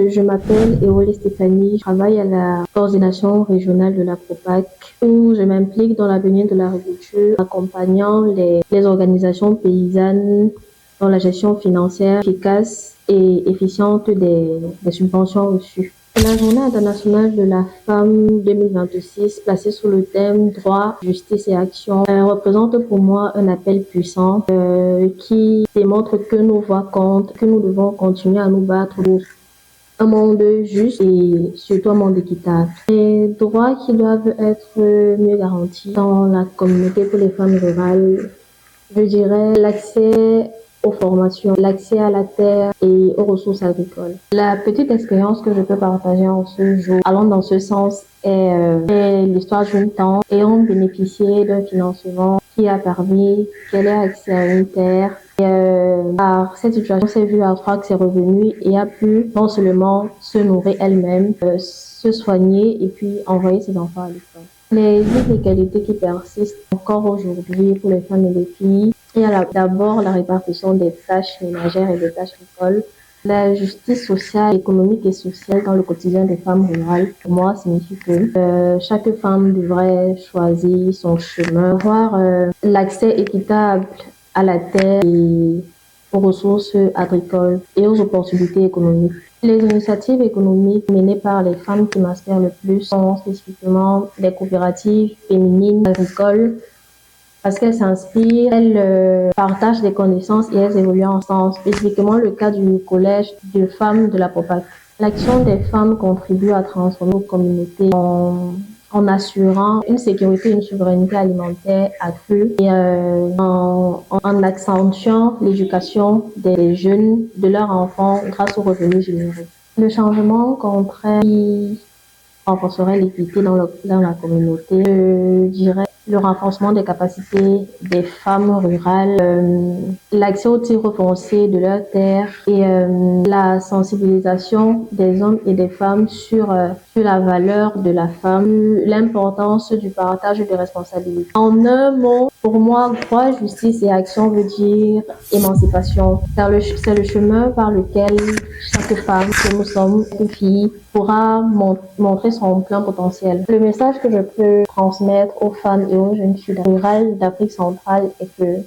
Je m'appelle Eole Stéphanie, je travaille à la coordination régionale de la PROPAC où je m'implique dans l'avenir de l'agriculture, accompagnant les organisations paysannes dans la gestion financière efficace et efficiente des subventions reçues. La Journée internationale de la femme 2026, placée sous le thème droit, justice et action, représente pour moi un appel puissant qui démontre que nos voix comptent, que nous devons continuer à nous battre pour un monde juste et surtout un monde équitable. Les droits qui doivent être mieux garantis dans la communauté pour les femmes rurales, je dirais l'accès aux formations, l'accès à la terre et aux ressources agricoles. La petite expérience que je peux partager en ce jour, allant dans ce sens, est l'histoire d'une tante ayant bénéficié d'un financement qui a permis qu'elle ait accès à une terre. Par cette situation, s'est vue accroître ses revenus et a pu non seulement se nourrir elle-même, se soigner et puis envoyer ses enfants à l'école. Les inégalités qui persistent encore aujourd'hui pour les femmes et les filles, il y a d'abord la répartition des tâches ménagères et des tâches agricoles. La justice sociale, économique et sociale dans le quotidien des femmes rurales, pour moi, signifie que chaque femme devrait choisir son chemin, avoir l'accès équitable à la terre et aux ressources agricoles et aux opportunités économiques. Les initiatives économiques menées par les femmes qui m'inspirent le plus sont spécifiquement les coopératives féminines agricoles parce qu'elles s'inspirent, elles partagent des connaissances et elles évoluent ensemble. Spécifiquement le cas du collège de femmes de la PROPAC. L'action des femmes contribue à transformer nos communautés en assurant une sécurité et une souveraineté alimentaire accrue et en accentuant l'éducation des jeunes, de leurs enfants grâce aux revenus générés. Le changement concret renforcerait l'équité dans la communauté. Je dirais le renforcement des capacités des femmes rurales, l'accès aux titres fonciers de leurs terres et la sensibilisation des hommes et des femmes sur la valeur de la femme, l'importance du partage des responsabilités. En un mot, pour moi, droit, justice et action veut dire émancipation, car c'est le chemin par lequel chaque femme que nous sommes, chaque fille, pourra montrer son plein potentiel. Le message que je peux transmettre aux femmes et aux jeunes filles rurales d'Afrique centrale est que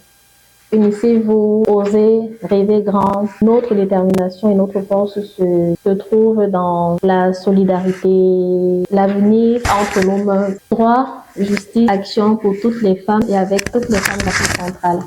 unissez-vous, osez, rêvez grand. Notre détermination et notre force se trouvent dans la solidarité, l'avenir entre nos mains. Droit, justice, action pour toutes les femmes et avec toutes les femmes d'Afrique centrale.